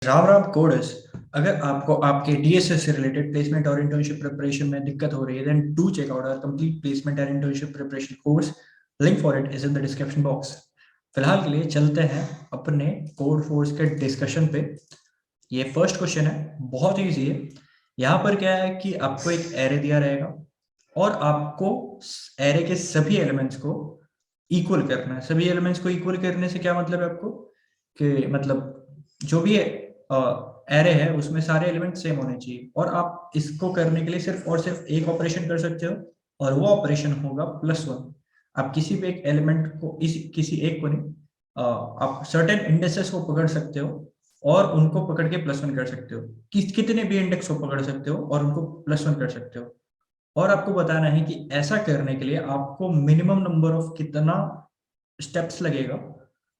Ram Ram coders. अगर आपको आपके डीएसएस से रिलेटेड प्लेसमेंट और इंटर्नशिप प्रिपरेशन में दिक्कत हो रही है then do check out our complete placement and internship preparation course. Link for it is in the description box. फिलहाल के लिए चलते हैं अपने कोड फोर्स के डिस्कशन पे। ये फर्स्ट क्वेश्चन है, बहुत ईजी है। यहाँ पर क्या है कि आपको एक एरे दिया रहेगा और आपको एरे के सभी एलिमेंट्स को इक्वल करना है। सभी एलिमेंट्स को इक्वल करने से क्या मतलब है आपको कि मतलब जो भी एरे है उसमें सारे एलिमेंट सेम होने चाहिए और आप इसको करने के लिए सिर्फ और सिर्फ एक ऑपरेशन कर सकते हो और वो ऑपरेशन होगा +1। आप किसी भी एक एलिमेंट को किसी एक को नहीं, आप सर्टेन इंडेक्सेस को पकड़ सकते हो और उनको पकड़ के +1 कर सकते हो। कितने भी इंडेक्स को पकड़ सकते हो और उनको +1 कर सकते हो। और आपको बताना है कि ऐसा करने के लिए आपको मिनिमम नंबर ऑफ कितना स्टेप्स लगेगा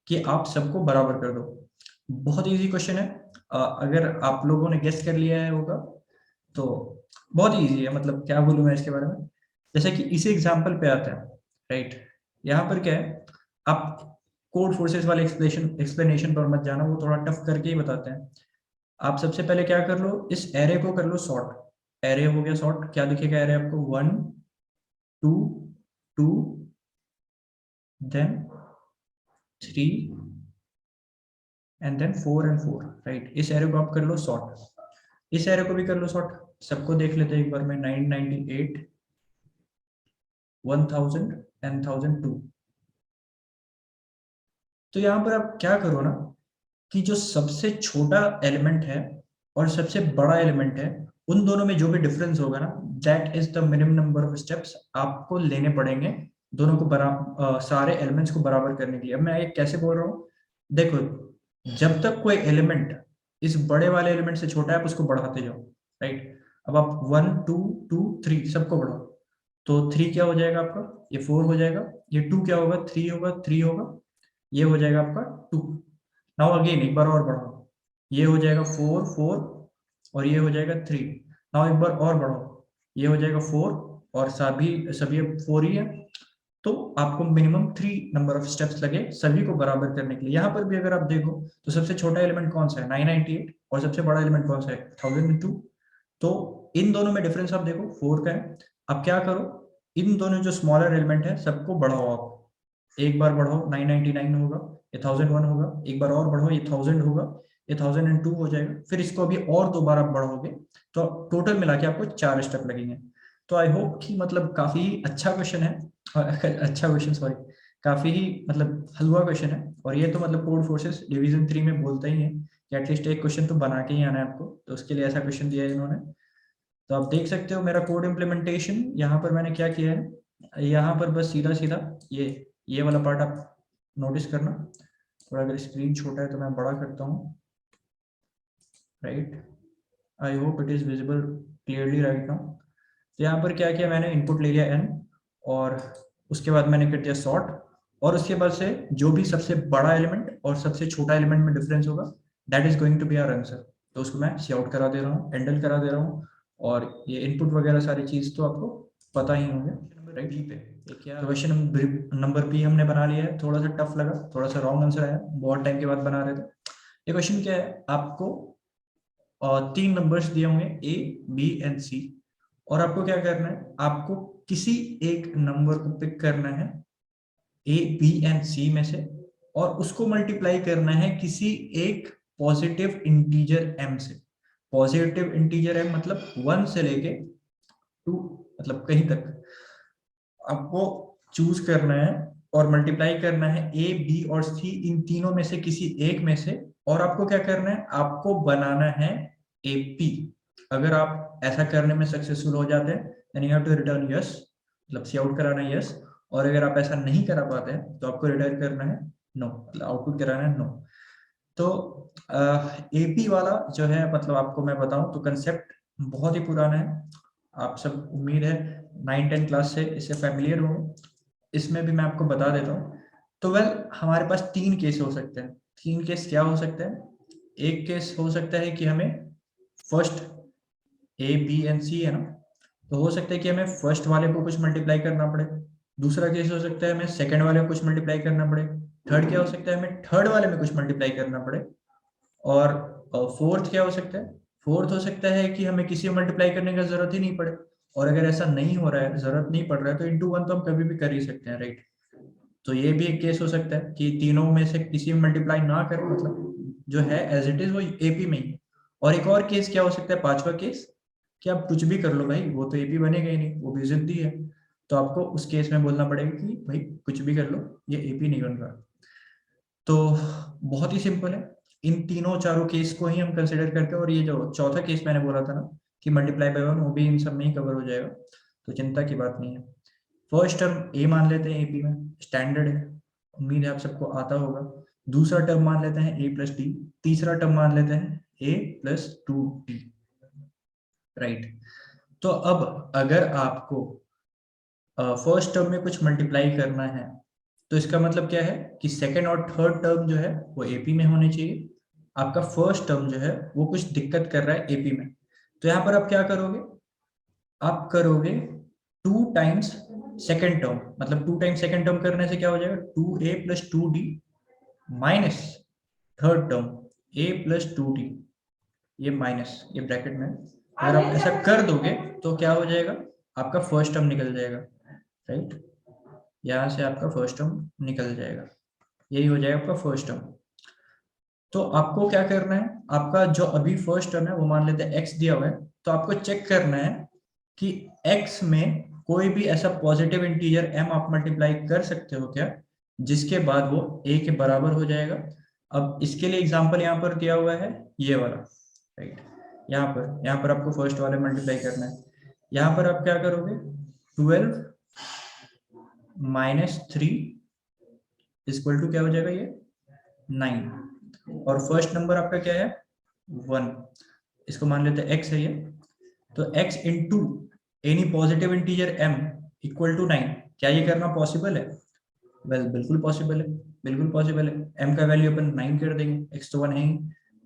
कि आप सबको बराबर कर दो। बहुत इजी क्वेश्चन है। अगर आप लोगों ने गेस कर लिया है होगा तो बहुत इजी है। मतलब क्या बोलूं मैं इसके बारे में, जैसे कि इसी एग्जांपल पे आता है। राइट, यहाँ पर क्या है, आप कोड फोर्सेस वाले एक्सप्लेनेशन पर मत जाना, वो थोड़ा टफ करके ही बताते हैं। आप सबसे पहले क्या कर लो, इस एरे को कर लो सॉर्ट। एरे हो गया सॉर्ट, क्या दिखेगा एरे आपको, 1 2 2 then 3 and then 4 and 4। Right, इस एरे को आप कर लो सॉर्ट। इस एरे को भी कर लो सॉर्ट। सबको देख लेते हैं एक बार में, 998 1000 एंड 1002। तो यहाँ पर आप क्या करो ना कि जो सबसे छोटा एलिमेंट है और सबसे बड़ा एलिमेंट है उन दोनों में जो भी डिफरेंस होगा ना, that is the minimum number of steps आपको लेने पड़ेंगे दोनों को सारे एलिमेंट्स को बराबर करने के लिए। अब मैं ये कैसे बोल रहा हूँ, देखो, जब तक कोई एलिमेंट इस बड़े वाले एलिमेंट से छोटा है आप उसको बढ़ाते जाओ। राइट, अब आप 1 2 2 3 सबको बढ़ाओ तो 3 क्या हो जाएगा आपका, ये 4 हो जाएगा। ये 2 क्या होगा, 3 होगा, 3 होगा, ये हो जाएगा आपका 2। नाउ अगेन एक बार और बढ़ाओ, ये हो जाएगा 4 4 और ये हो जाएगा 3। नाउ एक बार और बढ़ाओ, ये हो जाएगा 4 और सभी सभी 4 ही है। तो आपको मिनिमम 3 नंबर ऑफ स्टेप्स लगे सभी को बराबर करने के लिए। यहाँ पर भी अगर आप देखो तो सबसे छोटा एलिमेंट कौन सा है, 998, और सबसे बड़ा एलिमेंट कौन सा है, 1002। तो इन दोनों में डिफरेंस आप देखो 4 का है। अब क्या करो, इन दोनों जो स्मॉलर एलिमेंट है सबको बढ़ाओ आप। एक बार बढ़ाओ 999 होगा, ये 1001 होगा, एक बार और बढ़ाओ ये 1000 होगा, ये 1002 हो जाएगा। फिर इसको अभी और 2 बार आप बढ़ाओगे तो टोटल मिला के आपको 4 स्टेप लगेंगे। तो आई होप कि मतलब काफी अच्छा क्वेश्चन है अच्छा क्वेश्चन, सॉरी, काफी ही मतलब हलवा क्वेश्चन है। और ये तो मतलब कोड फोर्सेस डिवीजन 3 में बोलता ही है कि एटलीस्ट एक क्वेश्चन तो बना के ही आना है आपको, तो उसके लिए ऐसा क्वेश्चन दिया है इन्होंने। तो आप देख सकते हो मेरा कोड इम्प्लीमेंटेशन यहाँ पर मैंने क्या किया है। यहाँ पर बस सीधा सीधा ये वाला पार्ट आप नोटिस करना। थोड़ा अगर स्क्रीन छोटा है तो मैं बड़ा करता हूँ। Right, I hope it is visible clearly right now. तो यहाँ पर क्या किया मैंने, इनपुट ले लिया n और उसके बाद मैंने कर दिया सॉर्ट, और उसके बाद से जो भी सबसे बड़ा एलिमेंट और सबसे छोटा एलिमेंट में डिफरेंस होगा that is going to be our answer. तो उसको मैं सी आउट करा दे रहा हूँ, एंडल करा दे रहा हूँ। और ये इनपुट वगैरह सारी चीज तो आपको पता ही होंगे। राइट, बी पे क्वेश्चन नंबर बी हमने बना लिया है। थोड़ा सा टफ लगा, थोड़ा सा रॉन्ग आंसर आया, बहुत टाइम के बाद बना रहे थे। ये क्वेश्चन क्या है, आपको 3 नंबर्स दिए होंगे ए बी एंड सी, और आपको क्या करना है, आपको किसी एक नंबर को पिक करना है ए बी एंड सी में से और उसको मल्टीप्लाई करना है किसी एक पॉजिटिव इंटीजर एम से। पॉजिटिव इंटीजर एम मतलब 1 से लेके 2, मतलब कहीं तक आपको चूज करना है और मल्टीप्लाई करना है ए बी और सी, इन तीनों में से किसी एक में से। और आपको क्या करना है, आपको बनाना है ए पी। अगर आप ऐसा करने में सक्सेसफुल हो जाते हैं then you have to return yes, मतलब सी आउट कराना है यस। और अगर आप ऐसा नहीं करा पाते हैं तो आपको रिटर्न करना है नो, मतलब आउटपुट कराना है नो। तो एपी वाला जो है, मतलब आपको मैं बताऊं तो कंसेप्ट बहुत ही पुराना है। आप सब उम्मीद है 9-10 क्लास से इससे फैमिलियर हो। इसमें भी मैं आपको बता देता हूँ। तो वेल, हमारे पास 3 केस हो सकते हैं। 3 केस क्या हो सकते हैं, एक केस हो सकता है कि हमें फर्स्ट ए बी एंड सी है ना, तो हो सकता है कि हमें फर्स्ट वाले को कुछ मल्टीप्लाई करना पड़े। दूसरा केस हो सकता है हमें सेकंड वाले को कुछ मल्टीप्लाई करना पड़े। थर्ड क्या हो सकता है, हमें थर्ड वाले में कुछ मल्टीप्लाई करना पड़े। और फोर्थ क्या हो सकता है? फोर्थ हो सकता है कि हमें किसी मल्टीप्लाई करने का जरूरत ही नहीं पड़े, और अगर ऐसा नहीं हो रहा है, जरूरत नहीं पड़ रहा है, तो इंटू वन तो हम कभी भी कर ही सकते हैं, राइट? तो ये भी एक केस हो सकता है कि तीनों में से किसी में मल्टीप्लाई ना करें, मतलब जो है एज इट इज वो एपी में ही। और एक और केस क्या हो सकता है, पांचवा केस, कि आप कुछ भी कर लो भाई, वो तो एपी बनेगा ही नहीं, वो भी जिद्दी है। तो आपको उस केस में बोलना पड़ेगा कि भाई कुछ भी कर लो, ये एपी नहीं बन रहा। तो बहुत ही सिंपल है, इन तीनों चारों केस को ही हम कंसिडर करते हैं। और ये जो चौथा केस मैंने बोला था ना कि मल्टीप्लाई बाय वन, वो भी इन सब में ही कवर हो जाएगा, तो चिंता की बात नहीं है। फर्स्ट टर्म ए मान लेते हैं एपी में, स्टैंडर्ड है, उम्मीद है आप सबको आता होगा। दूसरा टर्म मान लेते हैं ए प्लस डी, तीसरा टर्म मान लेते हैं ए प्लस टू डी, राइट? तो अब अगर आपको फर्स्ट टर्म में कुछ मल्टीप्लाई करना है, तो इसका मतलब क्या है कि सेकेंड और थर्ड टर्म जो है वो एपी में होने चाहिए। आपका फर्स्ट टर्म जो है वो कुछ दिक्कत कर रहा है एपी में, तो यहाँ पर आप क्या करोगे, आप करोगे टू टाइम्स सेकेंड टर्म, मतलब टू टाइम्स सेकेंड टर्म करने से क्या हो जाएगा, two A plus two D minus third term A plus two D, ये माइनस, ये ब्रैकेट में अगर आप ऐसा कर दोगे तो क्या हो जाएगा, आपका फर्स्ट टर्म निकल जाएगा, राइट? यहाँ से आपका फर्स्ट टर्म निकल जाएगा, यही हो जाएगा आपका फर्स्ट टर्म। तो आपको क्या करना है, आपका जो अभी फर्स्ट टर्म है वो मान लेते हैं x दिया हुआ है, तो आपको चेक करना है कि x में कोई भी ऐसा पॉजिटिव इंटीजर m आप मल्टीप्लाई कर सकते हो क्या, जिसके बाद वो a के बराबर हो जाएगा। अब इसके लिए एग्जांपल यहाँ पर दिया हुआ है, ये वाला, राइट? यहाँ पर आपको फर्स्ट वाले मल्टीप्लाई करना है। यहाँ पर आप क्या करोगे, 12 माइनस 3 इक्वल टू क्या हो जाएगा, ये 9, और फर्स्ट नंबर आपका क्या है, 1, इसको मान लेते हैं x है ये, तो x into any positive integer m equal to 9, क्या ये करना पॉसिबल है? वेल बिल्कुल पॉसिबल है, बिल्कुल पॉसिबल है। m का वैल्यू अपन 9 कर देंगे, x तो 1 है ही,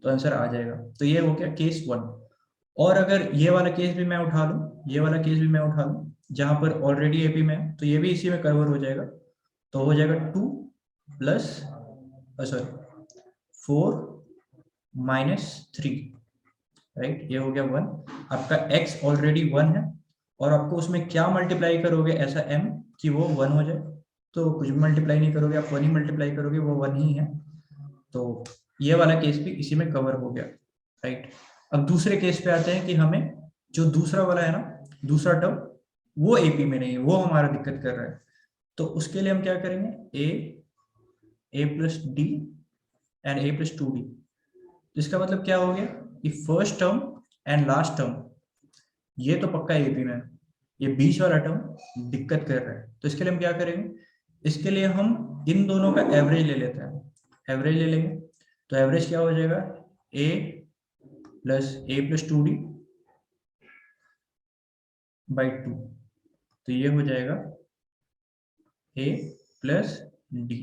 तो आंसर आ जाएगा। तो ये हो गया केस 1। और अगर ये वाला केस भी मैं उठा लूं, ये वाला केस भी मैं उठा लूं जहां पर ऑलरेडी एपी में है, तो ये भी इसी में कवर हो जाएगा। तो हो जाएगा 2 प्लस सॉरी 4 माइनस 3, राइट? ये हो गया 1। आपका x ऑलरेडी 1 है, और आपको उसमें क्या मल्टीप्लाई करोगे ऐसा m कि वो 1 हो जाए, तो कुछ भी मल्टीप्लाई नहीं करोगे आप, 1 ही मल्टीप्लाई करोगे, वो 1 ही है। तो ये वाला केस भी इसी में कवर हो गया, राइट? अब दूसरे केस पे आते हैं कि हमें जो दूसरा वाला है ना, दूसरा टर्म, वो एपी में नहीं है, वो हमारा दिक्कत कर रहा है। तो उसके लिए हम क्या करेंगे, A plus D and A plus two D. इसका मतलब क्या हो गया कि first term and last term ये तो पक्का एपी में है, ये बीच वाला टर्म दिक्कत कर रहा है। तो इसके लिए हम क्या करेंगे, इसके लिए हम इन दोनों का एवरेज ले लेते हैं, एवरेज ले लेंगे। तो एवरेज क्या हो जाएगा, ए प्लस टू डी बाई 2, तो ये हो जाएगा ए प्लस डी,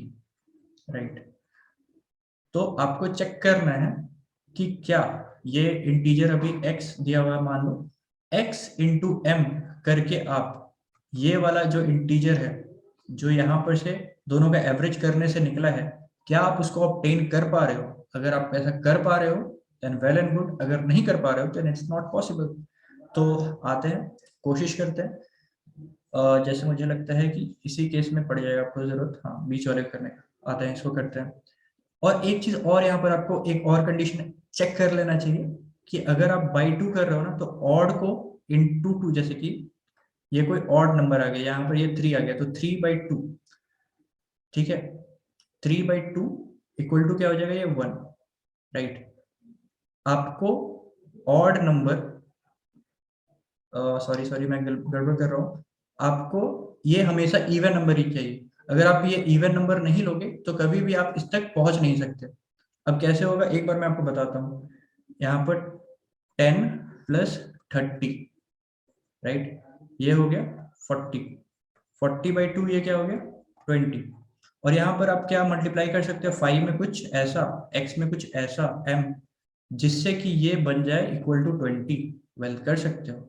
राइट? तो आपको चेक करना है कि क्या ये इंटीजर अभी x दिया हुआ है, मान लो x इंटू एम करके आप ये वाला जो इंटीजर है जो यहाँ पर से दोनों का एवरेज करने से निकला है, क्या आप उसको ऑब्टेन कर पा रहे हो? अगर आप ऐसा कर पा रहे हो देन वेल एंड गुड, अगर नहीं कर पा रहे हो देन इट्स नॉट पॉसिबल। तो आते हैं, कोशिश करते हैं। जैसे मुझे लगता है कि इसी केस में पड़ जाएगा आपको जरूरत, हाँ, बीच वाले करने का। आते हैं, इसको करते हैं। और एक चीज और, यहाँ पर आपको एक और कंडीशन चेक कर लेना चाहिए कि अगर आप बाई 2 कर रहे हो ना, तो ऑड को इंटू 2, जैसे कि ये कोई ऑड नंबर आ गया, यहाँ पर ये 3 आ गया, तो 3/2, ठीक है? 3/2 इक्वल टू क्या हो जाएगा, ये 1, राइट? आपको ऑड नंबर, सॉरी मैं गड़बड़ कर रहा हूँ, आपको ये हमेशा इवन नंबर ही चाहिए। अगर आप ये इवन नंबर नहीं लोगे तो कभी भी आप इस तक पहुंच नहीं सकते। अब कैसे होगा, एक बार मैं आपको बताता हूँ। यहाँ पर 10 प्लस 30, राइट? ये हो गया 40, 40/2 ये क्या हो गया, 20। और यहाँ पर आप क्या मल्टीप्लाई कर सकते हो, 5 में कुछ ऐसा, x में कुछ ऐसा, m, जिससे कि ये बन जाए इक्वल टू 20। वेल, कर सकते हो।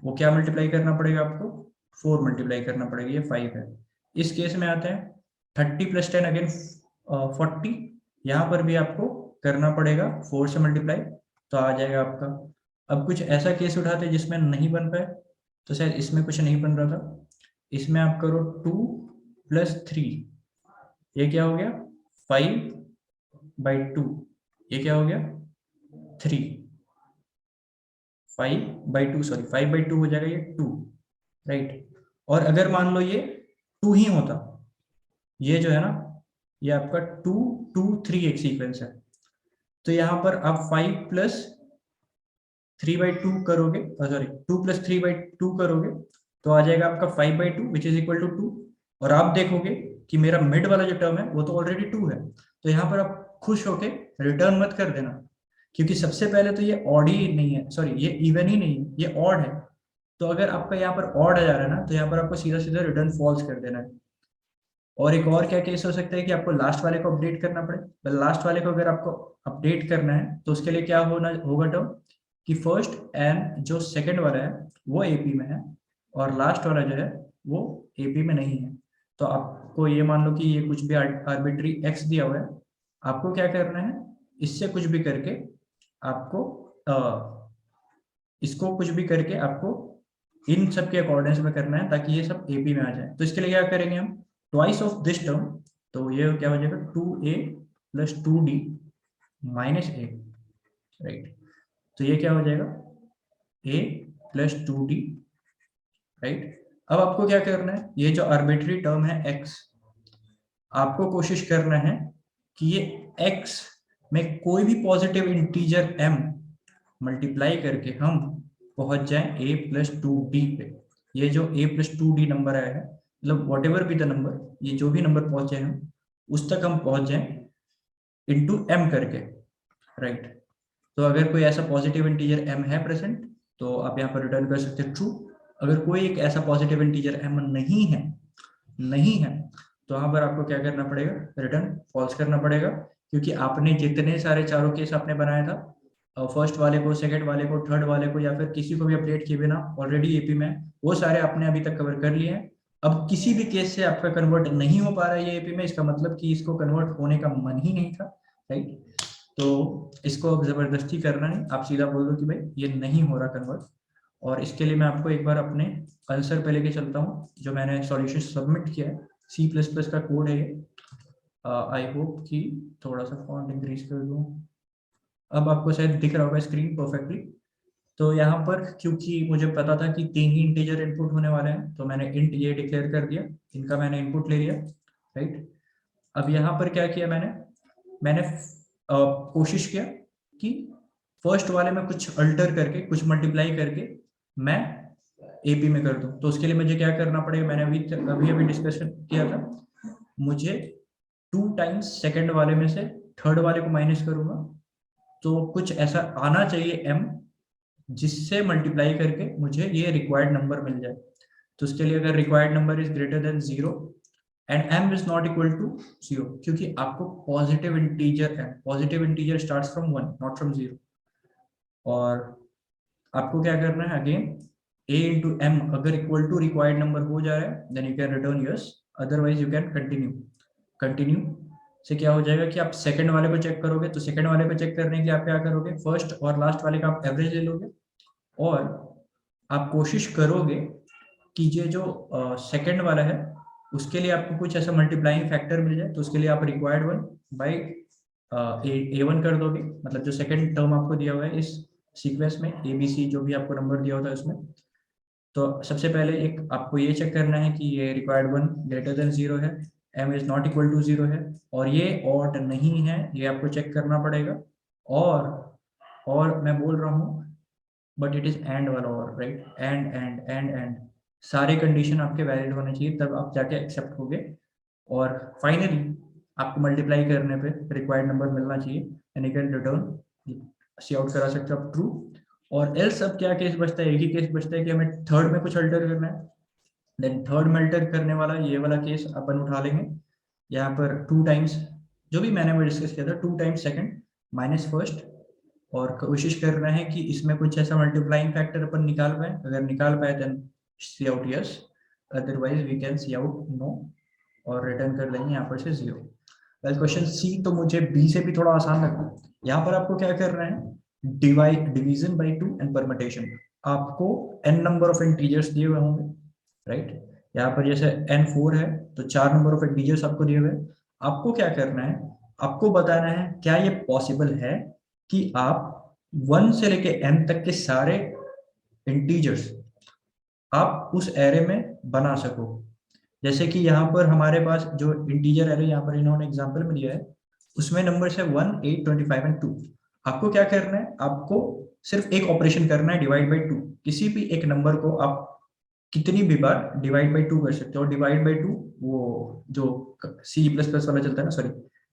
वो क्या मल्टीप्लाई करना पड़ेगा आपको, 4 मल्टीप्लाई करना पड़ेगा, ये 5 है। इस केस में आते हैं 30 प्लस 10 अगेन 40, यहाँ पर भी आपको करना पड़ेगा 4 से मल्टीप्लाई, तो आ जाएगा आपका। अब कुछ ऐसा केस उठाते जिसमें नहीं बन पाए, तो शायद इसमें कुछ नहीं बन रहा था, इसमें आप करो 2 + 3, ये क्या हो गया 5/2, ये क्या हो गया 3, 5/2 सॉरी 5/2 हो जाएगा ये 2, राइट। और अगर मान लो ये 2 ही होता, ये जो है ना ये आपका 2 2 3 एक सीक्वेंस है, तो यहाँ पर आप 5 + 3/2 करोगे, सॉरी 2 + 3/2 करोगे, तो आ जाएगा आपका 5/2 विच इज इक्वल टू 2। और आप देखोगे कि मेरा मिड वाला जो टर्म है वो तो ऑलरेडी 2 है, तो यहाँ पर आप खुश होके रिटर्न मत कर देना, क्योंकि सबसे पहले तो ये ऑड ही नहीं है, सॉरी ये इवन ही नहीं है, ये ऑड है। तो अगर आपका यहाँ पर ऑड आ जा रहा है ना, तो यहाँ पर आपको सीधा सीधा रिटर्न फॉल्स कर देना है। और एक और क्या केस हो सकता है कि आपको लास्ट वाले को अपडेट करना पड़े। लास्ट वाले को अगर आपको अपडेट करना है तो उसके लिए क्या होना होगा टर्म कि फर्स्ट एंड जो सेकंड वाला है वो एपी में है और लास्ट वाला जो है वो एपी में नहीं है। तो आपको ये मान लो कि ये कुछ भी आर्बिट्री एक्स दिया हुआ है, आपको क्या करना है, इससे कुछ भी करके आपको इसको कुछ भी करके आपको इन सब के अकॉर्डेंस में करना है ताकि ये सब एपी में आ जाए। तो इसके लिए क्या करेंगे हम, ट्वाइस ऑफ दिस टर्म, तो ये क्या हो जाएगा 2a + 2d - a, राइट। तो ये क्या हो जाएगा a + 2d, राइट। अब आपको क्या करना है, ये जो आर्बिट्री टर्म है x, आपको कोशिश करना है कि ये x में कोई भी पॉजिटिव इंटीजर m मल्टीप्लाई करके हम पहुंच जाएं a + 2d पे। ये जो a + 2d नंबर आया है, मतलब वॉट एवर भी द नंबर, ये जो भी नंबर पहुंचे हम उस तक हम पहुंच जाएं इंटू m करके, राइट। तो अगर कोई ऐसा पॉजिटिव इंटीजर m है प्रेजेंट तो आप यहाँ पर रिटर्न कर सकते हैं ट्रू। अगर कोई एक ऐसा पॉजिटिव इंटीजर m नहीं है तो यहाँ पर आपको क्या करना पड़ेगा, रिटर्न फॉल्स करना पड़ेगा, क्योंकि आपने जितने सारे चारों केस आपने बनाया था, फर्स्ट वाले को, सेकंड वाले को, थर्ड वाले को, या फिर किसी को भी अपडेट किए बिना ऑलरेडी एपी में, वो सारे आपने अभी तक कवर कर लिए हैं। अब किसी भी केस से आपका कन्वर्ट नहीं हो पा रहा है ये एपी में, इसका मतलब कि इसको कन्वर्ट होने का मन ही नहीं था, राइट। तो इसको अब जबरदस्ती करना नहीं, आप सीधा बोल दो कि भाई ये नहीं हो रहा कन्वर्ट। और इसके लिए मैं आपको एक बार अपने आंसर पे लेके चलता हूँ, जो मैंने सॉल्यूशन सबमिट किया है, C++ का कोड है ये। आई होप कि थोड़ा सा फॉन्ट इंक्रीज कर दूँ, अब आपको शायद दिख रहा होगा स्क्रीन परफेक्टली। तो यहाँ पर क्योंकि मुझे पता था कि 3 ही इंटीजर इनपुट होने वाले हैं, तो मैंने इंट ये डिक्लेयर कर दिया, इनका मैंने इनपुट ले लिया, राइट। अब यहाँ पर क्या किया मैंने कोशिश किया कि फर्स्ट वाले में कुछ अल्टर करके, कुछ मल्टीप्लाई करके मैं एपी में कर दूं। तो उसके लिए मुझे क्या करना पड़ेगा, मैंने अभी डिस्कशन किया था, मुझे 2 टाइम्स सेकंड वाले में से थर्ड वाले को माइनस करूंगा, तो कुछ ऐसा आना चाहिए m जिससे मल्टीप्लाई करके मुझे ये रिक्वायर्ड नंबर मिल जाए। तो उसके लिए अगर required number is greater than 0 and m is not equal to 0, क्योंकि आपको positive integer starts from 1 not from 0। और आपको क्या करना है, अगेन a into m अगर इक्वल टू रिक्वायर्ड नंबर हो जा रहा है then you can return yes, otherwise you can continue से क्या हो जाएगा कि आप सेकंड वाले को चेक करोगे, तो सेकंड वाले को चेक करने के लिए आप क्या करोगे, फर्स्ट और लास्ट वाले का आप एवरेज ले लोगे और आप कोशिश करोगे कि ये जो सेकंड वाला है उसके लिए आपको कुछ ऐसा मल्टीप्लाइंग फैक्टर मिल जाए। तो उसके लिए आप रिक्वायर्ड 1 बाई a1 कर दोगे, मतलब जो सेकंड टर्म आपको दिया हुआ है इस सीक्वेंस में ABC जो भी आपको नंबर दिया होता है उसमें। तो सबसे पहले एक आपको ये चेक करना है कि ये रिक्वायर्ड 1 ग्रेटर देन 0 है, m is not equal to 0 है और ये ऑड नहीं है, ये आपको चेक करना पड़ेगा। और मैं बोल रहा हूँ बट इट इज एंड वाला और, राइट, एंड सारे कंडीशन आपके वैलिड होने चाहिए, तब आप जाके एक्सेप्ट होगे। और फाइनली आपको मल्टीप्लाई करने पे रिक्वायर्ड नंबर मिलना चाहिए and you can return cout करा सकते हो आप ट्रू। और एल्स अब क्या केस बचता है, एक ही केस बचता है कि हमें थर्ड में कुछ अल्टर करना है। देन थर्ड में अल्टर करने वाला ये वाला केस अपन उठा लेंगे, यहाँ पर 2 टाइम्स जो भी मैंने डिस्कस किया था 2 टाइम्स सेकंड माइनस फर्स्ट, और कोशिश कर रहे हैं कि इसमें कुछ ऐसा मल्टीप्लाइंग फैक्टर अपन निकाल पाए, अगर निकाल पाए then cout yes, otherwise we can cout no और रिटर्न कर लेंगे यहाँ पर से 0। वेल क्वेश्चन सी तो मुझे बी से भी थोड़ा आसान लगा, यहाँ पर आपको क्या करना है, डिवीजन बाई 2 एंड परमिटेशन। आपको n नंबर ऑफ इंटीजर्स दिए हुए होंगे, राइट। यहाँ पर जैसे n4 है तो 4 नंबर ऑफ इंटीजर्स आपको दिए हुए हैं। आपको क्या करना है, आपको बताना है क्या ये पॉसिबल है कि आप 1 से लेके n तक के सारे इंटीजर्स आप उस एरे में बना सको। जैसे कि यहाँ पर हमारे पास जो इंटीजर एरे यहाँ पर इन्होंने एग्जांपल में दिया है, उसमें नंबर है 1, 8, 25 एंड 2। आपको क्या करना है, आपको सिर्फ एक ऑपरेशन करना है, डिवाइड बाई 2। किसी भी एक नंबर को आप कितनी भी बार डिवाइड बाई 2 कर सकते हो। डिवाइड बाई 2 वो जो C++ वाला चलता है ना, सॉरी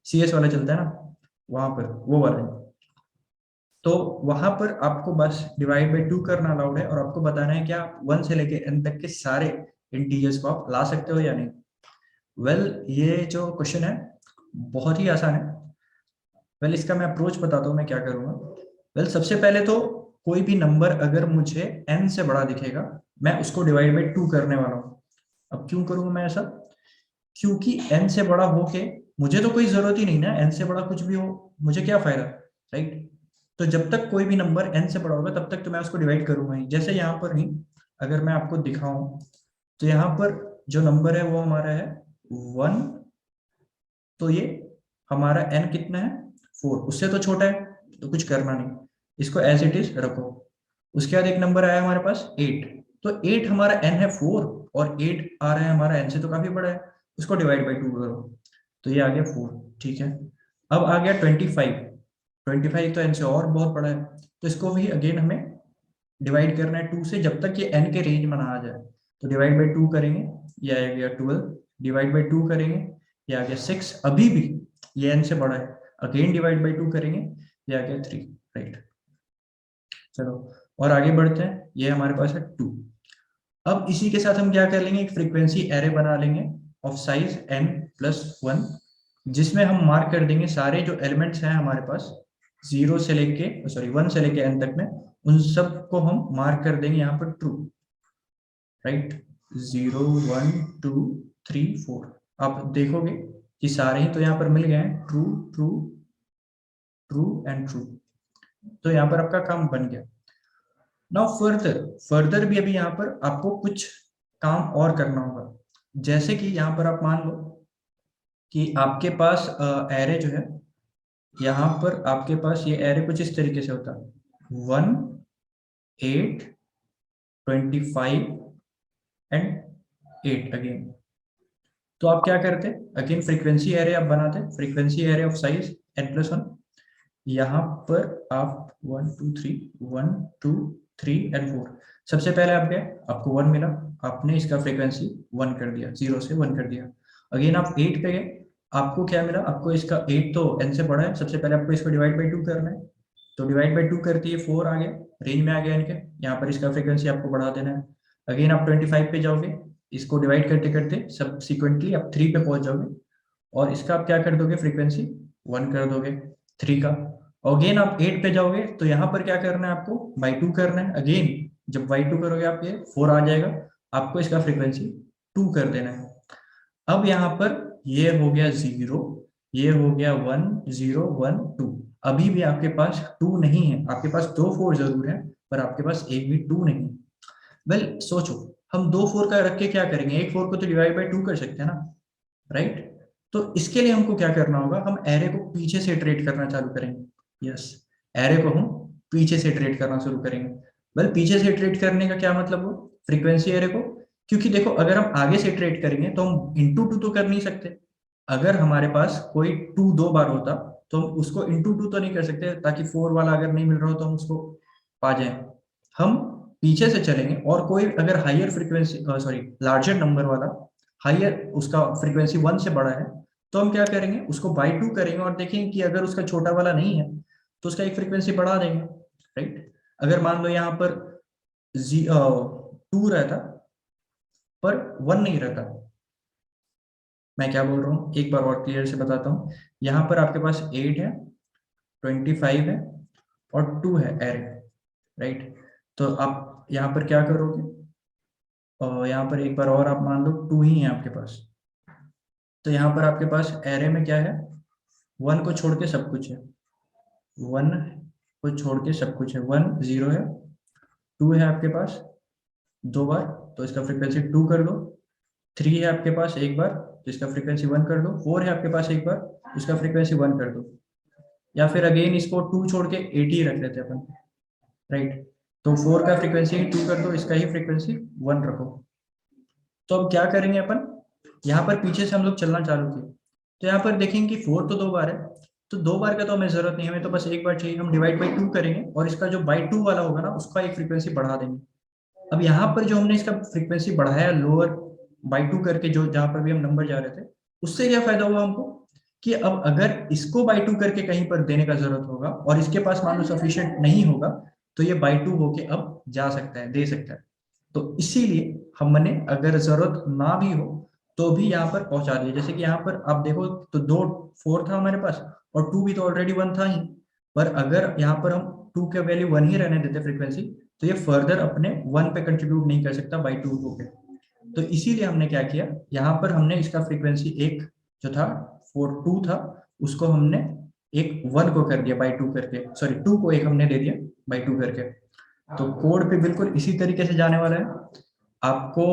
CS वाला चलता है ना, वहां पर वो वाला है। तो वहां पर आपको बस डिवाइड बाई 2 करना अलाउड है, और आपको बताना है कि आप 1 से लेके n तक के सारे इंटीजर्स को आप ला सकते हो या नहीं। ये जो क्वेश्चन है बहुत ही आसान है। इसका मैं अप्रोच बताता हूँ मैं क्या करूंगा। सबसे पहले तो कोई भी नंबर अगर मुझे n से बड़ा दिखेगा, मैं उसको डिवाइड बाई 2 करने वाला हूँ। अब क्यों करूंगा मैं ऐसा, क्योंकि n से बड़ा हो के मुझे तो कोई जरूरत ही नहीं ना, n से बड़ा कुछ भी हो मुझे क्या फायदा, राइट। तो जब तक कोई भी नंबर n से बड़ा होगा तब तक तो मैं उसको डिवाइड करूंगा ही। जैसे यहाँ पर ही अगर मैं आपको दिखाऊं तो यहाँ पर जो नंबर है वो हमारा है 1, तो ये हमारा n कितना है 4, उससे तो छोटा है तो कुछ करना नहीं, इसको एज इट इज रखो। उसके बाद एक नंबर आया हमारे पास 8, तो 8 हमारा n है 4 और 8 आ रहा है हमारा n से तो काफी बड़ा है, उसको डिवाइड बाई 2 करो तो ये आ गया 4, ठीक है। अब आ गया 25, 25 तो n से और बहुत बड़ा है, तो इसको भी अगेन हमें डिवाइड करना है 2 से, जब तक ये n के रेंज में ना आ जाए। तो डिवाइड बाई 2 करेंगे, ये आ गया 12, डिवाइड बाई 2 करेंगे, ये आ गया 6, अभी भी ये n से बड़ा है, अगेन डिवाइड बाई 2 करेंगे, ये आ गया 3, राइट। चलो और आगे बढ़ते हैं, ये हमारे पास है 2। अब इसी के साथ हम क्या कर लेंगे, एक फ्रीक्वेंसी एरे बना लेंगे ऑफ साइज n+1, जिसमें हम मार्क कर देंगे सारे जो एलिमेंट्स हैं हमारे पास 0 से लेके सॉरी 1 से लेके n तक में, उन सब को हम मार्क कर देंगे यहाँ पर ट्रू, राइट। 0, 1, 2, 3, 4, आप देखोगे कि सारे ही तो यहाँ पर मिल गए हैं, true true true and true. तो यहाँ पर आपका काम बन गया। नाउ फर्दर फर्दर भी अभी यहाँ पर आपको कुछ काम और करना होगा। जैसे कि यहाँ पर आप मान लो कि आपके पास एरे जो है, यहाँ पर आपके पास ये एरे कुछ इस तरीके से होता है 1, 8, 25 एंड 8 अगेन। तो आप क्या करते, अगेन फ्रीक्वेंसी एरे आप बनाते, frequency array of size n+1। यहाँ पर आप 1, 2, 3, 1, 2, 3 एंड 4। सबसे पहले आप गए, आपको 1 मिला, आपने इसका फ्रीक्वेंसी 1 कर दिया, 0 से 1 कर दिया। अगेन आप 8 पे गए, आपको क्या मिला, आपको इसका 8 तो n से बड़ा है, सबसे पहले आपको इसको डिवाइड बाई 2 करना है। तो डिवाइड बाई 2 करती है 4 आ गया, रेंज में आ गया इनके, यहाँ पर इसका फ्रीक्वेंसी आपको बढ़ा देना है। अगेन आप 25 पे जाओगे, इसको डिवाइड करते करते सब्सिक्वेंटली आप 3 पे पहुंच जाओगे, और इसका आप क्या कर दोगे, फ्रीक्वेंसी 1 कर दोगे 3 का। अगेन आप 8 पे जाओगे तो यहाँ पर क्या करना है, आपको बाई 2 करना है। अगेन जब बाई 2 करोगे आप, ये 4 आ जाएगा, आपको इसका फ्रीक्वेंसी 2 कर देना है। अब यहाँ पर ये हो गया 0, ये हो गया 1, 0, 1, 2। अभी भी आपके पास 2 नहीं है, आपके पास 2 4 जरूर है, पर आपके पास एक भी 2 नहीं। सोचो, हम 2 4 का रख के क्या करेंगे, एक 4 को तो डिवाइड बाई 2 कर सकते हैं ना, राइट। तो इसके लिए हमको क्या करना होगा, हम एरे को पीछे से इटरेट करना चालू करेंगे। यस, एरे को हम पीछे से इटरेट करना शुरू करेंगे। पीछे से इटरेट करने का क्या मतलब हो, फ्रीक्वेंसी एरे को, क्योंकि देखो अगर हम आगे से इटरेट करेंगे तो हम इंटू 2 तो कर नहीं सकते। अगर हमारे पास कोई 2 2 बार होता तो हम उसको इंटू 2 तो नहीं कर सकते, ताकि 4 वाला अगर नहीं मिल रहा हो तो हम उसको पा जाए। हम पीछे से चलेंगे, और कोई अगर higher frequency sorry larger number वाला, हायर उसका फ्रीक्वेंसी 1 से बड़ा है, तो हम क्या करेंगे, उसको बाई 2 करेंगे और देखेंगे कि अगर उसका छोटा वाला नहीं है तो उसका एक फ्रीक्वेंसी बढ़ा देंगे, राइट। अगर मान लो यहाँ पर 2 रहता पर 1 नहीं रहता, मैं क्या बोल रहा हूँ एक बार और क्लियर से बताता हूँ। यहाँ पर आपके पास 8 है, 25 है और 2 है एरे, राइट। तो आप यहाँ पर क्या करोगे, और यहाँ पर एक बार और आप मान लो 2 ही है आपके पास, तो यहाँ पर आपके पास एरे में क्या है, 1 को छोड़ के सब कुछ है, 1 को छोड़ के सब कुछ है, 1 0 है, 2 है आपके पास 2 बार तो इसका फ्रीक्वेंसी 2 कर दो, 3 है आपके पास एक बार तो इसका फ्रीक्वेंसी 1 कर दो, 4 है आपके पास एक बार तो इसका फ्रीक्वेंसी 1 कर दो, या फिर अगेन इसको 2 छोड़ के 8 ही रख लेते हैं अपन, राइट। तो 4 का फ्रीक्वेंसी 2 कर दो, इसका ही फ्रीक्वेंसी 1 रखो। तो अब क्या करेंगे अपन, यहाँ पर पीछे से हम लोग चलना चालू किए तो यहाँ पर देखेंगे कि 4 तो 2 बार है, तो 2 बार का तो हमें जरूरत नहीं है, हमें तो बस एक बार चाहिए, हम डिवाइड बाई 2 करेंगे और इसका जो बाई 2 वाला होगा ना उसका एक फ्रीक्वेंसी बढ़ा देंगे। अब यहाँ पर जो हमने इसका फ्रीक्वेंसी बढ़ाया लोअर बाई 2 करके, जो जहां पर भी हम नंबर जा रहे थे, उससे क्या फायदा हुआ हमको कि अब अगर इसको बाई 2 करके कहीं पर देने का जरूरत होगा और इसके पास मान लो सफिशिएंट नहीं होगा तो ये बाई 2 होके अब जा सकता है, दे सकता है। तो इसीलिए हमने अगर जरूरत ना भी हो तो भी यहाँ पर पहुंचा दिया। जैसे कि यहाँ पर आप देखो तो 2 4 था हमारे पास और 2 भी तो ऑलरेडी 1 था ही, पर अगर यहाँ पर हम 2 के वैल्यू 1 ही रहने देते फ्रीक्वेंसी तो ये फर्दर अपने 1 पे कंट्रीब्यूट नहीं कर सकता बाई 2 होके। तो इसीलिए हमने क्या किया, यहाँ पर हमने इसका फ्रीक्वेंसी एक जो था 2 था उसको हमने एक 1 को कर दिया बाई 2 करके, सॉरी 2 को एक हमने दे दिया बाई 2 करके। तो कोड पे बिल्कुल इसी तरीके से जाने वाला है, आपको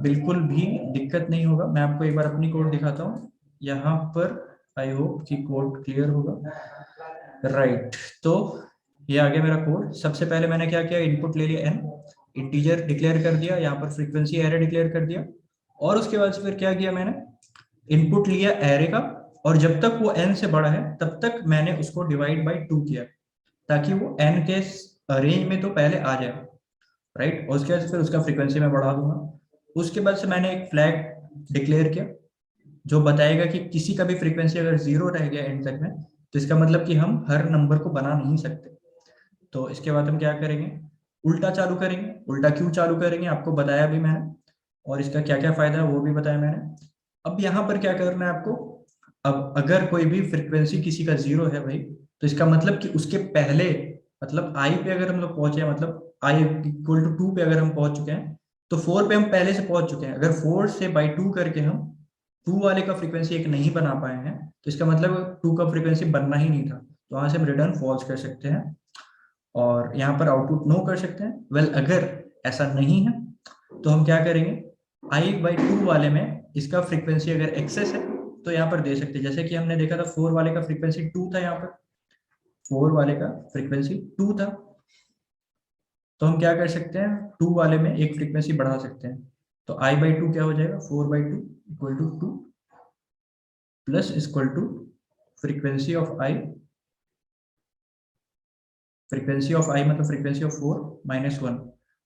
बिल्कुल भी दिक्कत नहीं होगा। मैं आपको एक बार अपनी कोड दिखाता हूँ यहाँ पर, आई होप कि कोड क्लियर होगा, राइट। तो ये आ गया मेरा कोड। सबसे पहले मैंने क्या किया, इनपुट ले लिया n, इंटीजर डिक्लेयर कर दिया, यहाँ पर फ्रीक्वेंसी एरे डिक्लेयर कर दिया, और उसके बाद से फिर क्या किया मैंने, इनपुट लिया एरे का, और जब तक वो n से बड़ा है तब तक मैंने उसको डिवाइड बाई 2 किया ताकि वो n के रेंज में तो पहले आ जाए, राइट। और उसके बाद फिर उसका फ्रीक्वेंसी मैं बढ़ा दूंगा। उसके बाद से मैंने एक फ्लैग डिक्लेयर किया जो बताएगा कि किसी का भी फ्रीक्वेंसी अगर 0 रह गया एंड तक में तो इसका मतलब कि हम हर नंबर को बना नहीं सकते। तो इसके बाद हम क्या करेंगे, उल्टा चालू करेंगे। उल्टा क्यों चालू करेंगे आपको बताया भी मैंने, और इसका क्या क्या फायदा है वो भी बताया मैंने। अब यहाँ पर क्या करना है आपको, अब अगर कोई भी फ्रीक्वेंसी किसी का 0 है भाई, तो इसका मतलब कि उसके पहले, मतलब आई पे अगर हम लोग पहुंचे हैं, मतलब आई इक्वल टू 2 पे अगर हम पहुंच चुके हैं तो 4 पे हम पहले से पहुंच चुके हैं। अगर 4 से बाई 2 करके हम 2 वाले का फ्रीक्वेंसी एक नहीं बना पाए हैं तो इसका मतलब 2 का फ्रीक्वेंसी बनना ही नहीं था। तो वहां से हम रिटर्न फॉल्स कर सकते हैं और यहाँ पर आउटपुट नो कर सकते हैं। वेल अगर ऐसा नहीं है तो हम क्या करेंगे, आई बाई 2 वाले में इसका फ्रीक्वेंसी अगर एक्सेस है तो यहाँ पर दे सकते हैं। जैसे कि हमने देखा था 4 वाले का फ्रीक्वेंसी 2 था, यहाँ पर 4 वाले का फ्रीक्वेंसी 2 था, तो हम क्या कर सकते हैं 2 वाले में एक फ्रीक्वेंसी बढ़ा सकते हैं। तो आई बाई 2 क्या हो जाएगा, 4 by 2 equal to 2 plus equal to frequency of I, frequency of I मतलब फ्रीक्वेंसी ऑफ 4 माइनस 1।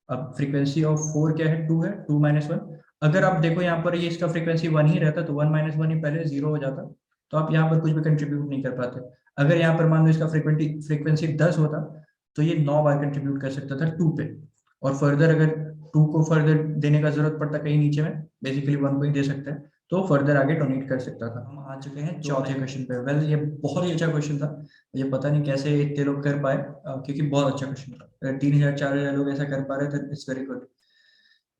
अब फ्रीक्वेंसी ऑफ 4 क्या है, 2 है, 2 माइनस 1। अगर आप देखो यहाँ पर ये इसका फ्रीक्वेंसी 1 ही रहता तो 1 माइनस 1 ही पहले 0 हो जाता, तो आप यहाँ पर कुछ भी कंट्रीब्यूट नहीं कर पाते। अगर यहाँ पर मान लो इसका फ्रीक्वेंसी 10 होता तो ये 9 बार कंट्रीब्यूट कर सकता था 2 पे, और फर्दर अगर 2 को फर्दर देने का जरूरत पड़ता कहीं नीचे में, बेसिकली 1 को ही दे सकता है तो फर्दर आगे डोनेट कर सकता था। हम आ चुके हैं चौथे क्वेश्चन पे। वेल ये बहुत ही अच्छा क्वेश्चन था, मुझे पता नहीं कैसे इतने लोग कर पाए, क्योंकि बहुत अच्छा क्वेश्चन था। अगर 3000 4000 लोग ऐसा कर पा रहे थे इट्स वेरी गुड।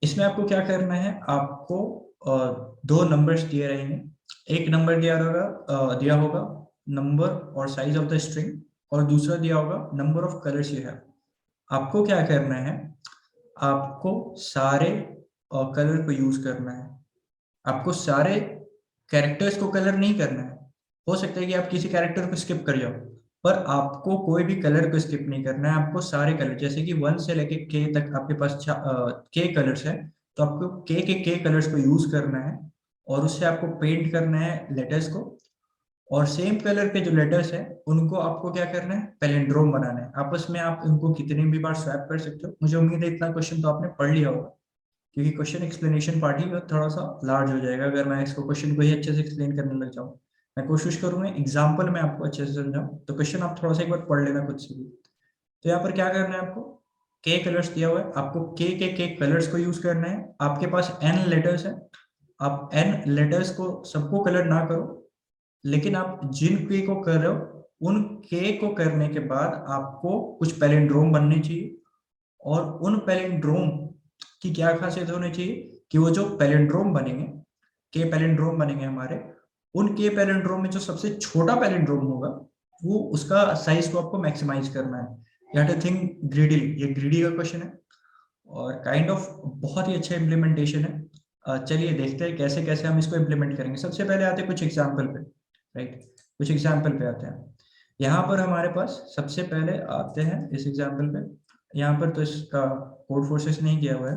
इसमें आपको क्या करना है, आपको दो नंबर्स दिए रहेंगे। एक नंबर दिया होगा नंबर और साइज ऑफ द स्ट्रिंग, और दूसरा दिया होगा number of colours you have. आपको क्या करना है, आपको सारे कलर को यूज करना है। आपको सारे कैरेक्टर्स को कलर नहीं करना है। हो सकता है कि आप किसी कैरेक्टर को स्किप कर जाओ, पर आपको कोई भी कलर को स्किप नहीं करना है। आपको सारे कलर, जैसे कि 1 से लेके के तक आपके पास के कलर्स है, तो आपको के कलर्स को यूज करना है और उससे आपको पेंट करना है लेटर्स को। और सेम कलर के जो लेटर्स है उनको आपको क्या करना है, पैलिंड्रोम बनाना है। आपस में आप उनको कितनी भी बार स्वैप कर सकते हो। मुझे उम्मीद है इतना क्वेश्चन तो आपने पढ़ लिया होगा, क्योंकि क्वेश्चन एक्सप्लेनेशन पार्ट ही थोड़ा सा लार्ज हो जाएगा अगर मैं इसको क्वेश्चन को ही अच्छे से एक्सप्लेन करने लग जाऊँ। मैं कोशिश करूंगा एग्जाम्पल में आपको अच्छे से समझाऊं, तो क्वेश्चन आप थोड़ा सा एक बार पढ़ लेना खुद से भी। तो यहाँ पर क्या करना है, आपको के कलर्स दिया हुआ है, आपको के कलर्स को यूज करना है। आपके पास एन लेटर्स है, आप एन लेटर्स को सबको कलर ना करो, लेकिन आप जिन के को कर रहे हो उन के को करने के बाद आपको कुछ पैलिंड्रोम बनने चाहिए। और उन पैलिंड्रोम की क्या खासियत होनी चाहिए कि वो जो पैलिंड्रोम बनेंगे, के पैलिंड्रोम बनेंगे हमारे, उन के पैलिंड्रोम में जो सबसे छोटा पैलिंड्रोम होगा वो उसका साइज को आपको मैक्सिमाइज करना है। You have to think greedily, ये ग्रीडी का क्वेश्चन है और काइंड ऑफ बहुत ही अच्छा इम्प्लीमेंटेशन है। चलिए देखते हैं कैसे कैसे हम इसको इम्प्लीमेंट करेंगे। सबसे पहले आते हैं कुछ एग्जाम्पल पे, राइट, कुछ एग्जाम्पल पे आते हैं। यहाँ पर हमारे पास सबसे पहले आते हैं इस एग्जाम्पल पे। यहाँ पर तो इसका कोड फोर्सेस नहीं किया हुआ है,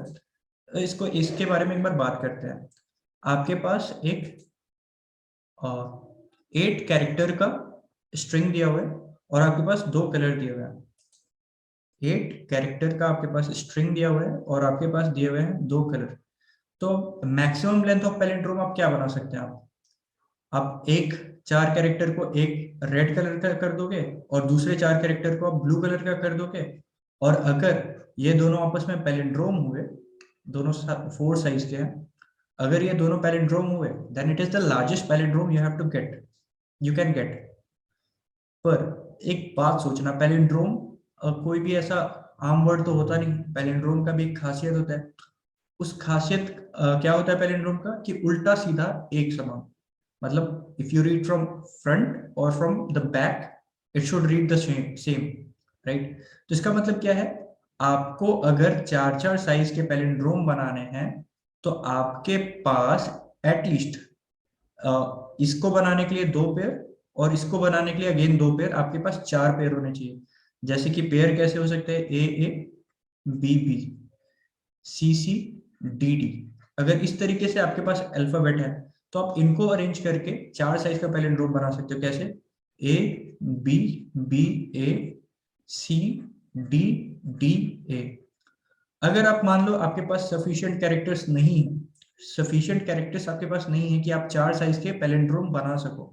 तो इसको इसके बारे में एक बार बात करते हैं। आपके पास एक 8 कैरेक्टर का स्ट्रिंग दिया हुआ है और आपके पास 2 कलर दिए हुए हैं। 8 कैरेक्टर का आपके पास स्ट्रिंग दिया हुआ है और आपके पास दिए हुए हैं 2 कलर। तो मैक्सिमम लेंथ ऑफ पैलिंड्रोम आप क्या बना सकते हैं? आप एक 4 कैरेक्टर को एक रेड कलर का कर दोगे और दूसरे 4 कैरेक्टर को आप ब्लू कलर का कर दोगे। और अगर ये दोनों आपस में पैलिंड्रोम हुए, दोनों 4 साइज के हैं, अगर ये दोनों पैलिंड्रोम हुए then it is the largest palindrome you have to get, you can get. पर एक बात सोचना, पैलिंड्रोम कोई भी ऐसा आम वर्ड तो होता नहीं, पैलिंड्रोम का भी एक खासियत होता है। उस खासियत क्या होता है पैलिंड्रोम का कि उल्टा सीधा एक समान, मतलब if you read from front और from the back it should read the same, right. तो इसका मतलब क्या है, आपको अगर 4-4 साइज के पैलिंड्रोम बनाने हैं तो आपके पास एटलीस्ट इसको बनाने के लिए 2 पेयर और इसको बनाने के लिए अगेन 2 पेयर, आपके पास 4 पेयर होने चाहिए। जैसे कि पेयर कैसे हो सकते हैं, A B B, C C D D. अगर इस तरीके से आपके पास अल्फाबेट है तो आप इनको अरेंज करके 4 साइज का पैलिंड्रोम बना सकते हो। कैसे? A B B A C D D A. अगर आप मान लो आपके पास सफिशिएंट कैरेक्टर्स नहीं है, सफिशिएंट कैरेक्टर्स आपके पास नहीं है कि आप 4 साइज के पैलिंड्रोम बना सको,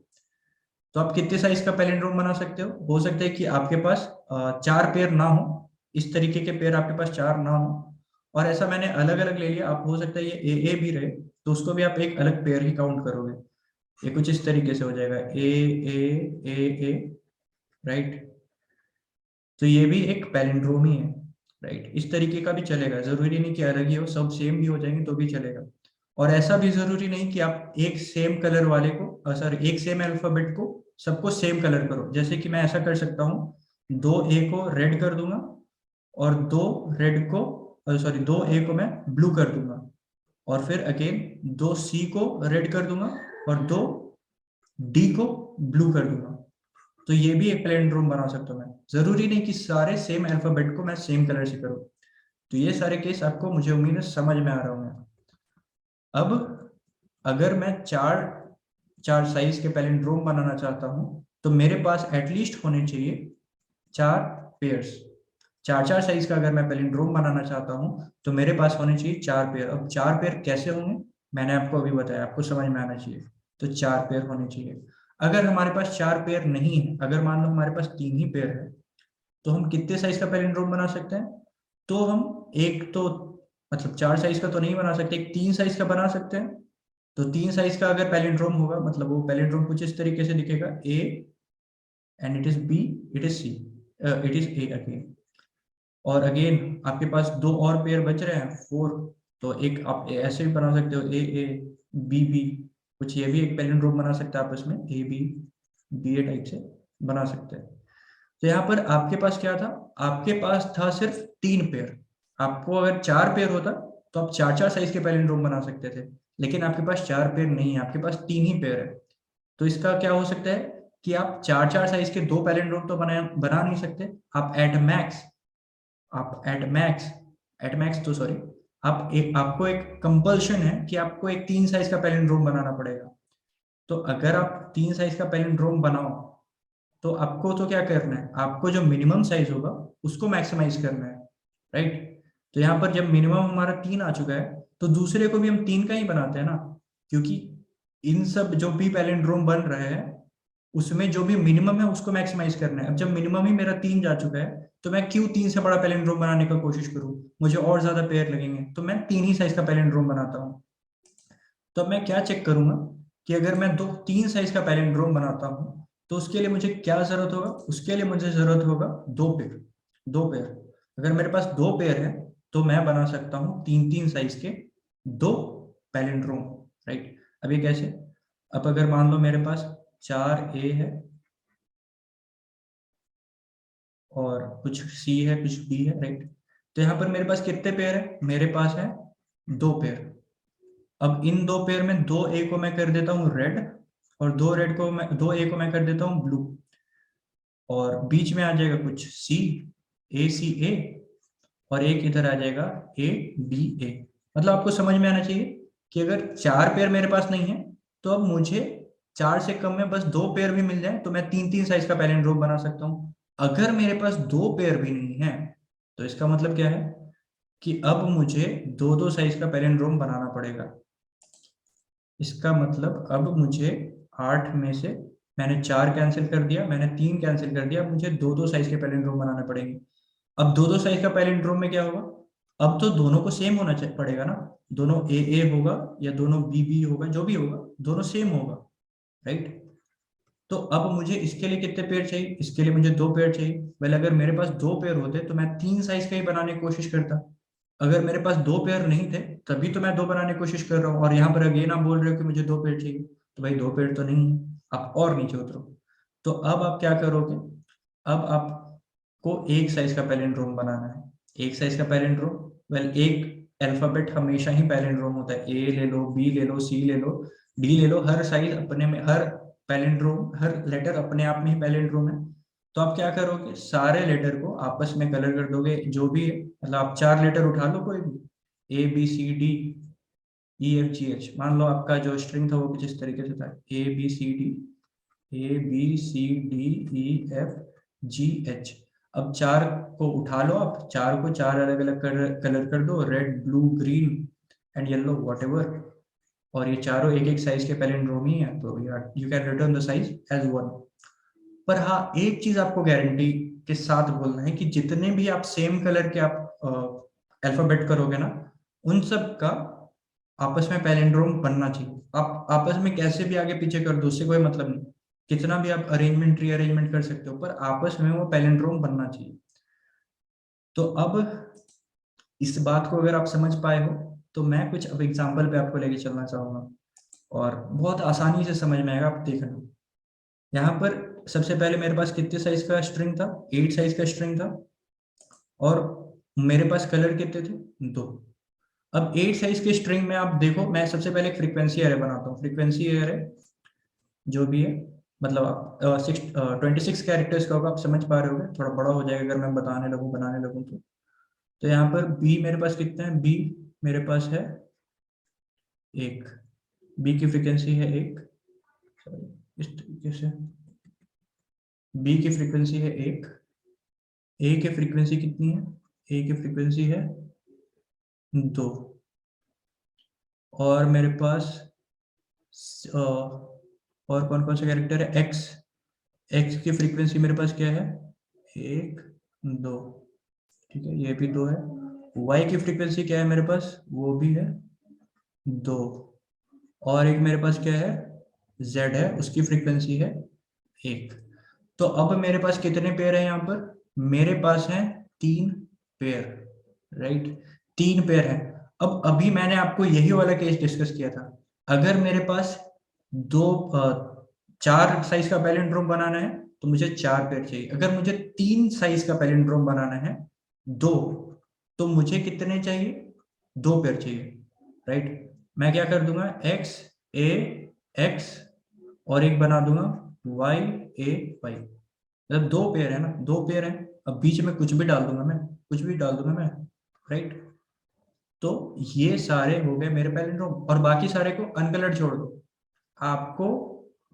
तो आप कितने साइज का पैलिंड्रोम बना सकते हो सकता है कि आपके पास 4 पेयर ना हो, इस तरीके के पेयर आपके पास 4 ना हो। और ऐसा मैंने अलग अलग ले लिया, आप हो सकता है ये ए भी रहे तो उसको भी आप एक अलग पेयर ही काउंट करोगे। ये कुछ इस तरीके से हो जाएगा ए, राइट। तो ये भी एक पैलिंड्रोम ही है, राइट। इस तरीके का भी चलेगा, जरूरी नहीं कि अलग ही हो, सब सेम भी हो जाएंगे तो भी चलेगा। और ऐसा भी जरूरी नहीं कि आप एक सेम कलर वाले को सॉरी एक सेम अल्फाबेट को सबको सेम कलर करो। जैसे कि मैं ऐसा कर सकता हूँ, 2 ए को रेड कर दूंगा और 2 रेड को सॉरी 2 ए को मैं ब्लू कर दूंगा और फिर अगेन 2 सी को रेड कर दूंगा और 2 डी को ब्लू कर दूंगा। तो ये भी एक पैलिंड्रोम बना सकता हूँ मैं, जरूरी नहीं कि सारे सेम अल्फाबेट को मैं सेम कलर से करूँ। तो ये सारे केस आपको मुझे उम्मीद है समझ में आ रहा हूँ। अब अगर मैं 4 साइज के पैलिंड्रोम बनाना चाहता हूँ तो मेरे पास एटलीस्ट होने चाहिए 4 पेयर्स। 4-4 साइज का अगर मैं पैलिंड्रोम बनाना चाहता हूँ तो मेरे पास होने चाहिए 4 पेयर। अब 4 पेयर कैसे होंगे मैंने आपको अभी बताया, आपको समझ में आना चाहिए। तो 4 पेयर होने चाहिए। अगर हमारे पास 4 पेयर नहीं है, अगर मान लो हमारे पास 3 ही पेयर है, तो हम कितने साइज का पैलिंड्रोम बना सकते हैं? तो हम एक तो मतलब 4 साइज का तो नहीं बना सकते, एक 3 साइज का बना सकते हैं। तो 3 साइज का अगर पैलिंड्रोम होगा मतलब वो पैलिंड्रोम कुछ इस तरीके से दिखेगा, A and it is B, it is C, it is A again. और अगेन आपके पास 2 और पेयर बच रहे हैं 4, तो एक आप ऐसे भी बना सकते हो, ए बी बी, कुछ ये भी एक पैलिंड्रोम बना सकते हैं आपस में, A B B A type से बना सकते हैं। तो यहाँ पर आपके पास क्या था, आपके पास था सिर्फ 3 पेयर। आपको अगर 4 पेयर होता तो आप 4-4 साइज के पैलिंड्रोम बना सकते थे, लेकिन आपके पास 4 पेयर नहीं है, आपके पास 3 ही पेयर है। तो इसका क्या हो सकता है कि आप 4-4 साइज के 2 पैलिंड्रोम तो बना नहीं सकते। आप एट मैक्स तो सॉरी आपको एक कंपल्शन है कि आपको एक 3 साइज का पैलिंड्रोम बनाना पड़ेगा। तो अगर आप 3 साइज का पैलिंड्रोम बनाओ तो आपको तो क्या करना है, आपको जो मिनिमम साइज होगा उसको मैक्सिमाइज करना है, राइट। तो यहाँ पर जब मिनिमम हमारा 3 आ चुका है तो दूसरे को भी हम 3 का ही बनाते हैं ना, क्योंकि इन सब जो भी पैलिंड्रोम बन रहे हैं उसमें जो भी मिनिमम है उसको मैक्सिमाइज करना है। अब जब मिनिमम ही मेरा 3 जा चुका है तो मैं क्यों 3 से बड़ा पैलिंड्रोम बनाने का कोशिश करूं, मुझे और ज्यादा पेयर लगेंगे, तो मैं 3 ही साइज का पैलिंड्रोम बनाता हूँ। तो मैं क्या चेक करूंगा कि अगर मैं 3 साइज का पैलिंड्रोम बनाता हूँ तो उसके लिए मुझे क्या जरूरत होगा, उसके लिए मुझे जरूरत होगा 2 पेयर। 2 पेयर, अगर मेरे पास 2 पेयर है तो मैं बना सकता हूँ 3-3 साइज के 2 पैलिंड्रोम, राइट। अब ये कैसे, अब अगर मान लो मेरे पास 4 ए है और कुछ सी है, कुछ बी है, राइट। तो यहाँ पर मेरे पास कितने पेयर है? मेरे पास है 2 पेयर। अब इन 2 पेयर में 2 ए को मैं कर देता हूँ रेड, और 2 ए को मैं कर देता हूँ ब्लू, और बीच में आ जाएगा कुछ सी, ए सी ए, और एक इधर आ जाएगा ए बी ए। मतलब आपको समझ में आना चाहिए कि अगर 4 पेयर मेरे पास नहीं है तो अब मुझे 4 से कम में बस 2 पेयर भी मिल जाए तो मैं 3-3 साइज का पैलिंड्रोम बना सकता हूँ। अगर मेरे पास 2 पेयर भी नहीं है तो इसका मतलब क्या है कि अब मुझे 2-2 साइज का पैलिंड्रोम बनाना पड़ेगा। इसका मतलब अब मुझे 8 में से मैंने 4 कैंसिल कर दिया, मैंने 3 कैंसिल कर दिया, मुझे 2-2 साइज के पैलिंड्रोम बनाने पड़ेंगे। अब 2-2 साइज का पैलिंड्रोम में क्या होगा? अब तो दोनों को सेम होना पड़ेगा ना, दोनों ए ए होगा या दोनों बी बी होगा, जो भी होगा दोनों सेम होगा, राइट। तो अब मुझे इसके लिए कितने पेयर चाहिए? इसके लिए मुझे 2 पेयर चाहिए। वेल अगर मेरे पास 2 पेयर होते तो मैं 3 साइज का ही बनाने की कोशिश करता। अगर मेरे पास 2 पेयर नहीं थे तभी तो मैं 2 बनाने की कोशिश कर रहा हूँ, और यहाँ पर अगेन आप बोल रहे हो कि मुझे 2 पेयर चाहिए, तो भाई 2 पेयर तो नहीं है, आप और नीचे उतरो। तो अब आप क्या करोगे? अब आपको एक साइज का पैलिंड्रोम बनाना है। एक साइज का पैलिंड्रोम, वेल एक अल्फाबेट हमेशा ही पैलिंड्रोम होता है। ए ले लो, बी ले लो, सी ले लो, डी ले लो, हर साइज अपने में, हर पैलिंड्रोम, हर लेटर अपने आप में ही पैलिंड्रोम है। तो आप क्या करोगे? सारे लेटर को आपस में कलर कर दोगे, जो भी है, मतलब आप 4 लेटर उठा लो कोई भी, A B C D E F G H. मान लो आपका जो स्ट्रिंग था वो कुछ इस तरीके से था, A B C D, A B C D E F G H. अब 4 को उठा लो, आप 4 को 4 अलग अलग कलर कर दो, red blue green and yellow whatever, और ये चारों एक एक साइज के पैलिंड्रोम ही है, तो you can return the size as 1। पर हाँ, एक चीज आपको गारंटी के साथ बोलना है कि जितने भी आप सेम कलर के आप अल्फाबेट करोगे ना, उन सब का आपस में पैलिंड्रोम बनना चाहिए। आप आपस में कैसे भी आगे पीछे कर दो, उससे कोई मतलब नहीं, कितना भी आप अरेंजमेंट रीअरेंजमेंट कर सकते हो, पर आपस में वो पैलिंड्रोम बनना चाहिए। तो अब इस बात को अगर आप समझ पाए हो तो मैं कुछ अब एग्जाम्पल पे आपको लेके चलना चाहूंगा, और बहुत आसानी से समझ में आएगा, आप देखना। यहाँ पर सबसे पहले मेरे पास कितने साइज का स्ट्रिंग था? 8 साइज का स्ट्रिंग था, और मेरे पास कलर कितने थे? 2। अब 8 साइज के स्ट्रिंग में आप देखो, मैं सबसे पहले एक फ्रीक्वेंसी एरे बनाता हूँ। फ्रीक्वेंसी एरे जो भी है, मतलब आप 26 कैरेक्टर्स का होगा, आप समझ पा रहे होगे, थोड़ा बड़ा हो जाएगा अगर मैं बनाने लगूँ तो यहाँ पर बी मेरे पास कितने हैं? बी मेरे पास है 1, बी की फ्रीक्वेंसी है 1, इस तरीके से बी की फ्रीक्वेंसी है 1, ए की फ्रीक्वेंसी कितनी है? ए की फ्रीक्वेंसी है 2, और मेरे पास और कौन कौन से कैरेक्टर है? एक्स, एक्स की फ्रीक्वेंसी मेरे पास क्या है? 1 2, ठीक है, ये भी 2 है। वाई की फ्रीक्वेंसी क्या है मेरे पास? वो भी है 2, और एक मेरे पास क्या है? जेड है, उसकी फ्रीक्वेंसी है 1। तो अब मेरे पास कितने पेयर है यहाँ पर? मेरे पास है 3 पेयर, राइट। 3 पेयर है। अब अभी मैंने आपको यही वाला केस डिस्कस किया था। अगर मेरे पास 4 साइज का पैलिंड्रोम बनाना है तो मुझे 4 पेयर चाहिए। अगर मुझे 3 साइज का पैलिंड्रोम बनाना है 2, तो मुझे कितने चाहिए? 2 पेयर चाहिए, राइट। मैं क्या कर दूंगा? एक्स ए एक्स, और एक बना दूंगा वाई ए वाई, मतलब 2 पेयर है ना, 2 पेयर है। अब बीच में कुछ भी डाल दूंगा मैं, कुछ भी डाल दूंगा मैं, राइट। तो ये सारे हो गए मेरे पैलिंड्रोम, और बाकी सारे को अनकलर्ड छोड़ दो, आपको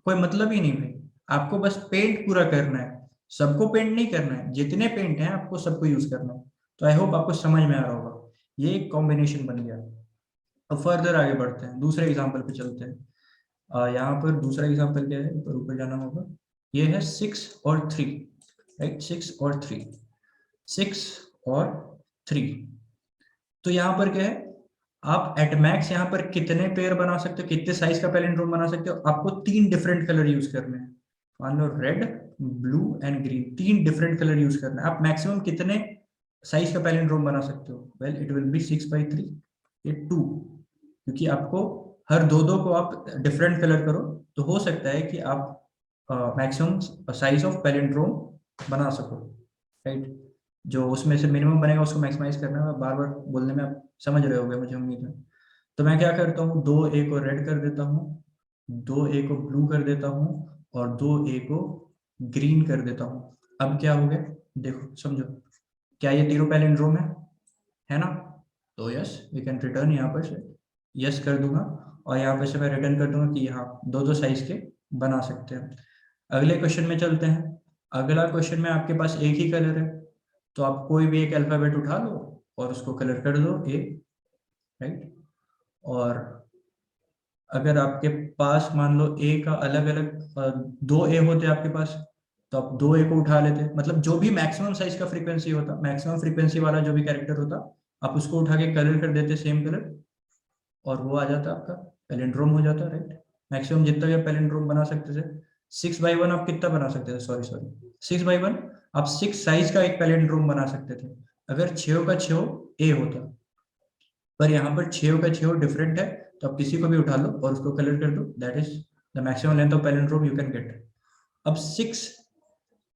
कोई मतलब ही नहीं भाई। आपको बस पेंट पूरा करना है, सबको पेंट नहीं करना है, जितने पेंट हैं आपको सबको यूज करना है। तो आई होप आपको समझ में आ रहा होगा, ये एक कॉम्बिनेशन बन गया। अब फर्दर आगे बढ़ते हैं, दूसरे एग्जाम्पल पे चलते हैं। यहाँ पर दूसरा एग्जाम्पल क्या है? ऊपर जाना होगा। ये है 6 और 3, राइट। 6 और 3, 6 और 3। तो यहाँ पर क्या है? आप एट मैक्स यहाँ पर कितने पेयर बना सकते हो, कितने साइज का पैलिंड्रोम बना सकते हो? आपको 3 डिफरेंट कलर यूज करने हैं। मान लो red blue and green, 3 different colour use करना है। आप मैक्सिमम कितने साइज का पैलिंड्रोम बना सकते हो? वेल इट विल बी 6/3, ये 2, क्योंकि आपको हर दो को आप डिफरेंट कलर करो तो हो सकता है कि आप मैक्सिमम साइज ऑफ पैलिंड्रोम बना सको, राइट। जो उसमें से मिनिमम बनेगा उसको मैक्सिमाइज करना है, बार बार बोलने में आप समझ रहे होगे मुझे उम्मीद है। तो मैं क्या करता हूँ, 2A को रेड कर देता हूँ, 2A को ब्लू कर देता हूँ और 2A को ग्रीन कर देता हूँ। अब क्या हो गया देखो समझो, क्या ये तीनों पैलिंड्रोम है ना? तो यस वी कैन रिटर्न, यहाँ पर से यस कर दूंगा और यहाँ पर से मैं रिटर्न कर दूंगा कि यहाँ दो दो साइज के बना सकते हैं। अगले क्वेश्चन में चलते हैं। अगला क्वेश्चन में आपके पास एक ही कलर है, तो आप कोई भी एक अल्फाबेट उठा लो और उसको कलर कर दो ए, राइट। और अगर आपके पास मान लो ए का अलग अलग 2A होते आपके पास, तो आप 2A को उठा लेते, मतलब जो भी मैक्सिमम साइज का फ्रीक्वेंसी होता, मैक्सिमम फ्रीक्वेंसी वाला जो भी कैरेक्टर होता, आप उसको उठा के कलर कर देते सेम कलर, और वो आ जाता आपका पैलिंड्रोम हो जाता, राइट। मैक्सिमम जितना भी आप पैलिंड्रोम बना सकते थे, 6x1 आप कितना बना सकते थे, सॉरी सॉरी 6x1 आप 6 साइज का एक पैलिंड्रोम बना सकते थे अगर 6 का 6 ए होता। पर यहाँ पर 6 का 6 डिफरेंट है, तो आप किसी को भी उठा लो और उसको कलर कर दो, that is the maximum length of palindrome you can gate. अब 6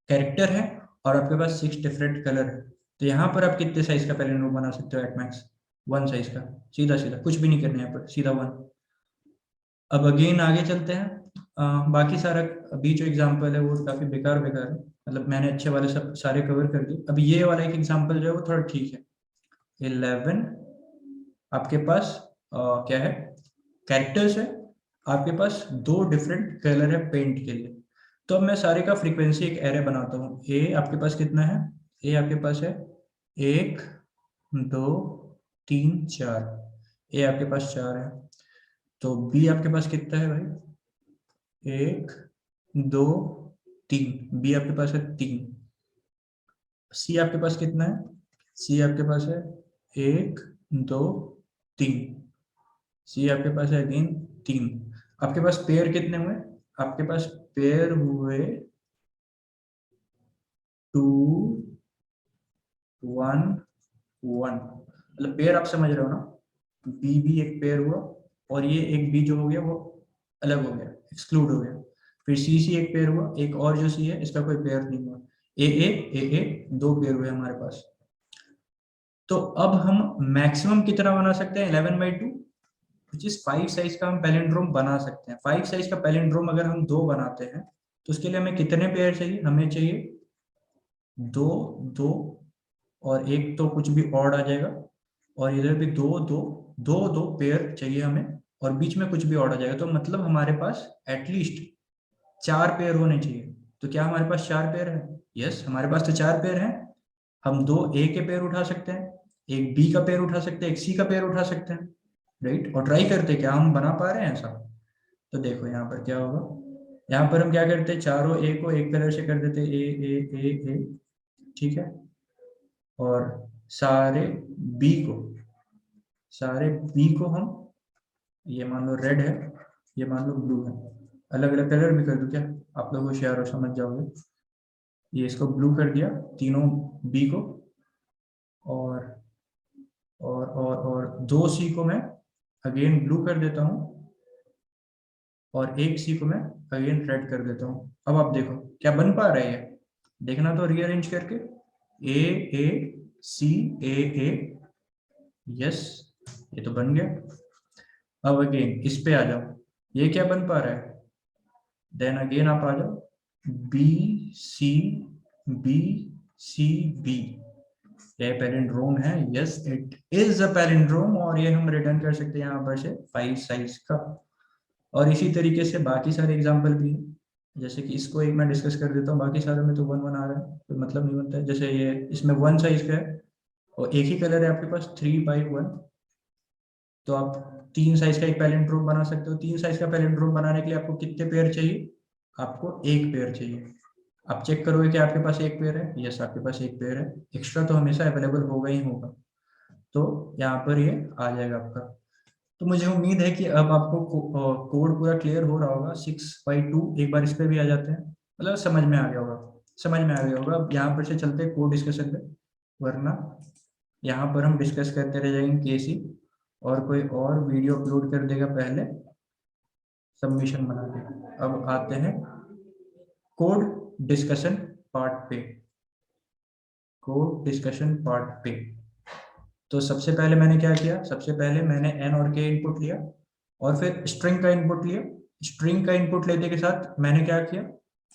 कैरेक्टर है और आपके पास 6 डिफरेंट कलर है, तो यहाँ पर आप कितने साइज का पैलिंड्रोम बना सकते हो एट मैक्स? 1 साइज का, सीधा सीधा, कुछ भी नहीं करना है यहाँ पर, सीधा 1। अब अगेन आगे चलते हैं। बाकी सारा अभी जो एग्जांपल है वो काफी बेकार बेकार है, मतलब मैंने अच्छे वाले सब सारे कवर कर दिए। अब ये वाला एक एग्जांपल जो है वो थोड़ा ठीक है। 11 आपके पास क्या है, कैरेक्टर्स है, आपके पास दो डिफरेंट कलर है पेंट के लिए। तो अब मैं सारे का फ्रीक्वेंसी एक एरे बनाता हूँ। ए आपके पास कितना है? ए आपके पास है 1 2 3 4, ए आपके पास 4 है। तो बी आपके पास कितना है भाई? 1 2 3, बी आपके पास है 3। सी आपके पास कितना है? सी आपके पास है 1 2 3, सी आपके पास है अगेन 3। आपके पास पेयर कितने हुए? आपके पास पेयर हुए 2 1 1, मतलब पेयर आप समझ रहे हो ना? बी भी एक पेयर हुआ और ये एक बी जो हो गया वो अलग हो गया, एक्सक्लूड हो गया। फिर सी सी एक पेयर हुआ, एक और जो सी है इसका कोई पेयर नहीं हुआ। ए दो पेयर हुए हमारे पास। तो अब हम मैक्सिमम कितना बना सकते हैं? 11/2, विच इज 5 साइज का हम पैलिंड्रोम बना सकते हैं। 5 साइज का पैलिंड्रोम अगर हम दो बनाते हैं तो उसके लिए हमें कितने पेयर चाहिए? हमें चाहिए दो दो, और एक तो कुछ भी ऑड आ जाएगा, और इधर भी दो दो, दो दो पेयर चाहिए हमें, और बीच में कुछ भी ऑड आ जाएगा। तो मतलब हमारे पास एटलीस्ट 4 पेयर होने चाहिए। तो क्या हमारे पास 4 पेयर है? यस, हमारे पास तो 4 पेयर है। हम दो ए के पेयर उठा सकते हैं, एक बी का पेयर उठा सकते हैं, एक सी का पेयर उठा सकते हैं, राइट। और ट्राई करते क्या हम बना पा रहे हैं ऐसा? तो देखो यहाँ पर क्या होगा, यहाँ पर हम क्या करते हैं, चारों ए को एक कलर से कर देते, ए, ठीक है। और सारे बी को सारे बी को हम, ये मान लो रेड है, ये मान लो ब्लू है, अलग अलग कलर भी कर दूं क्या? आप लोग होशियार हो, समझ जाओगे। ये इसको ब्लू कर दिया तीनों बी को, और और दो सी को मैं अगेन ब्लू कर देता हूँ, और एक सी को मैं अगेन रेड कर देता हूँ। अब आप देखो क्या बन पा रहा है, देखना तो रीअरेंज करके, ए सी ए, यस ये तो बन गया। अब अगेन इस पे आ जाओ, ये क्या बन पा रहा है? देन अगेन आप आ जाओ, B C B C B, ये पैलिंड्रोम है, yes it is a palindrome, और ये हम रिटर्न कर सकते हैं यहाँ पर से 5 साइज का। और इसी तरीके से बाकी सारे एग्जाम्पल भी हैं, जैसे कि इसको एक मैं डिस्कस कर देता हूँ, बाकी सारे में तो 1 1 आ रहा है, कोई मतलब नहीं बनता है। जैसे ये इसमें 1 साइज का है और एक ही कलर है आपके पास 3/1, तो आप 3 साइज का एक पैलिंड्रोम बना सकते हो। 3 साइज का पैलिंड्रोम बनाने के लिए आपको कितने पेयर चाहिए? आपको एक पेयर चाहिए। आप चेक करोगे कि आपके पास एक पेयर है, यस आपके पास एक पेयर है, एक्स्ट्रा तो हमेशा अवेलेबल होगा ही होगा, तो यहाँ पर ये आ जाएगा आपका। तो मुझे उम्मीद है कि अब आपको कोड पूरा क्लियर हो रहा होगा। 6/2, एक बार इस पे भी आ जाते हैं, मतलब समझ में आ गया होगा, समझ में आ गया होगा। अब यहाँ पर से चलते हैं कोड डिस्कशन पे, वरना यहाँ पर हम डिस्कस करते रह जाएंगे केसी, और कोई और वीडियो अपलोड कर देगा पहले सबमिशन बना के। अब आते हैं कोड डिस्कशन पार्ट पे। कोड डिस्कशन पार्ट पे। तो सबसे पहले मैंने क्या किया, सबसे पहले मैंने एन और के इनपुट लिया और फिर स्ट्रिंग का इनपुट लिया। स्ट्रिंग का इनपुट लेने के साथ मैंने क्या किया,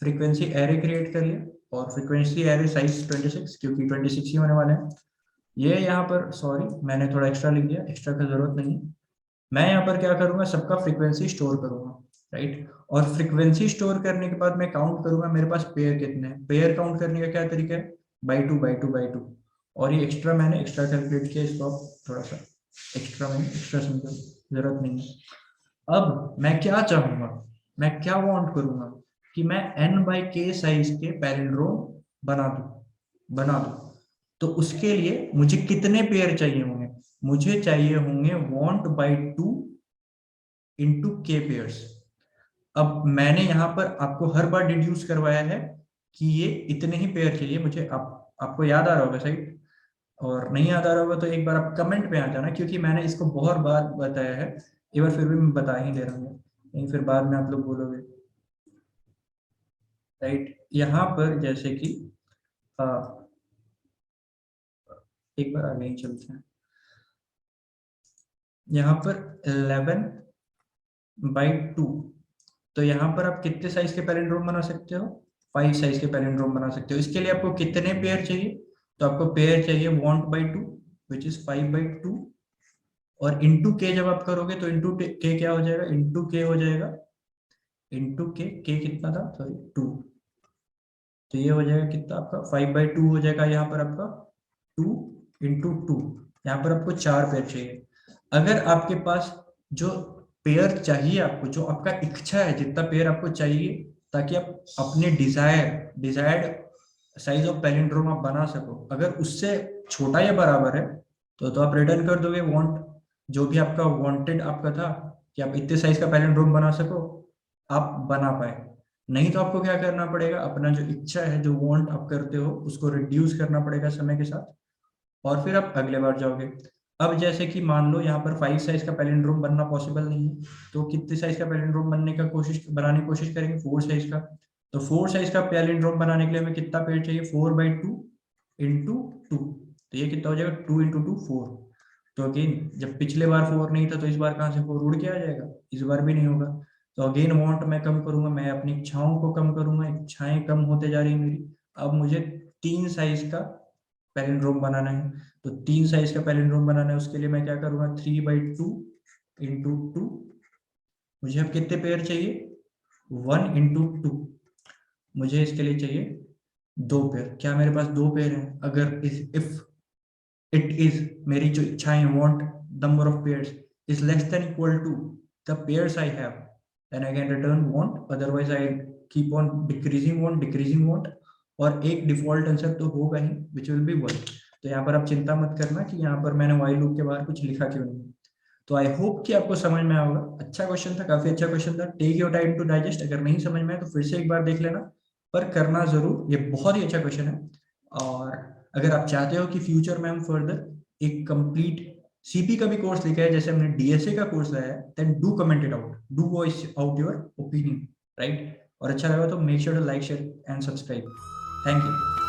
फ्रीक्वेंसी एरे क्रिएट कर लिया और फ्रीक्वेंसी एरे साइज 26, क्योंकि 26 ही होने वाले हैं। ये यहाँ पर सॉरी मैंने थोड़ा एक्स्ट्रा लिख दिया, एक्स्ट्रा की जरूरत नहीं है। मैं यहाँ पर क्या करूंगा, सबका फ्रीक्वेंसी स्टोर करूंगा, राइट। और फ्रीक्वेंसी स्टोर करने के बाद मैं काउंट करूंगा मेरे पास पेयर कितने हैं। पेयर काउंट करने का क्या तरीका है, by two by two by two. और ये एक्स्ट्रा मैंने एक्स्ट्रा कैलकुलेट किया, इसको आप थोड़ा सा एक्स्ट्रा मैंने एक्स्ट्रा सिंपल, जरूरत नहीं है। अब मैं क्या चाहूंगा, मैं क्या वांट करूंगा कि मैं n बाई के साइज के पैलिंड्रोम बना दूं। तो उसके लिए मुझे कितने पेयर चाहिए होंगे, मुझे चाहिए होंगे वांट बाई 2 इंटू के पेयर्स। अब मैंने यहाँ पर आपको हर बार डिड्यूस करवाया है कि ये इतने ही पेयर चाहिए मुझे। आपको याद आ रहा होगा, सही। और नहीं याद आ रहा होगा तो एक बार आप कमेंट पे आ जाना, क्योंकि मैंने इसको बहुत बार बताया है, एक बार फिर भी मैं बता ही दे रहा हूँ, नहीं फिर बाद में आप लोग बोलोगे, राइट। यहाँ पर जैसे कि एक बार आगे ही चलते हैं। यहाँ पर 11/2, तो यहाँ पर आप कितने साइज के पैलिंड्रोम बना सकते हो, 5 साइज के पैलिंड्रोम बना सकते हो। इसके लिए आपको कितने पेयर चाहिए, तो आपको पेयर चाहिए वांट बाई 2 विच इज 5/2, और इंटू के जब आप करोगे तो इंटू के क्या हो जाएगा, इंटू के हो जाएगा, इंटू के कितना था, सॉरी 2। तो ये हो जाएगा कितना आपका 5/2 हो जाएगा यहाँ पर आपका 2 × 2। यहाँ पर आपको 4 पेयर चाहिए। अगर आपके पास जो पेयर चाहिए आपको, जो आपका इच्छा है जितना पेयर आपको चाहिए ताकि आप अपने डिजायर्ड साइज ऑफ पैलिंड्रोम आप बना सको, अगर उससे छोटा या बराबर है तो आप रिटर्न कर दोगे वांट, जो भी आपका वांटेड आपका था कि आप इतने साइज का पैलिंड्रोम बना सको, आप बना पाए। नहीं तो आपको क्या करना पड़ेगा, अपना जो इच्छा है, जो वांट आप करते हो, उसको रिड्यूस करना पड़ेगा समय के साथ, और फिर आप अगले बार जाओगे। अब जैसे कि मान लो यहाँ पर 5 साइज का पैलिंड्रोम बनना पॉसिबल नहीं है, तो कितने साइज का पैलिंड्रोम बनाने की कोशिश करेंगे, 4 साइज का। तो 4 साइज का पैलिंड्रोम बनाने के लिए हमें कितना पेयर चाहिए, 4/2 इंटू 2। तो ये कितना हो जाएगा, 2 × 2 4। तो अगेन जब पिछले बार 4 नहीं था तो इस बार कहाँ से 4 उड़ के आ जाएगा, इस बार भी नहीं होगा। तो अगेन वांट मैं कम करूंगा, मैं अपनी इच्छाओं को कम करूंगा, इच्छाएं कम होते जा रही है मेरी। अब मुझे 3 साइज का पैलिंड्रोम बनाना है, तो 3 साइज का पैलिंड्रोम बनाना है, उसके लिए मैं क्या करूंगा, 3/2 इंटू 2। मुझे अब कितने पेयर चाहिए, 1 × 2। मुझे इसके लिए चाहिए 2 पेयर। क्या मेरे पास 2 पेयर हैं, अगर इफ इट इज, मेरी जो इच्छाएं want number of pairs is less than equal to the pairs I have, then I can return want, otherwise I keep on decreasing want. और एक डिफॉल्ट आंसर तो होगा ही विच विल बी 1। तो यहाँ पर आप चिंता मत करना कि यहाँ पर मैंने व्हाइल लूप के बाहर कुछ लिखा क्यों नहीं। तो आई होप कि आपको समझ में आएगा। अच्छा क्वेश्चन था, काफी अच्छा क्वेश्चन था। Take your time to digest, अगर नहीं समझ में आए तो फिर से एक बार देख लेना, पर करना जरूर, ये बहुत ही अच्छा क्वेश्चन है। और अगर आप चाहते हो कि फ्यूचर में हम फर्दर एक कंप्लीट सीपी का भी कोर्स लिखा है, जैसे हमने डीएसए का कोर्स लाया है, then do comment it out, do voice out your opinion, right. और अच्छा लगा तो make sure to like, share and subscribe. Thank you.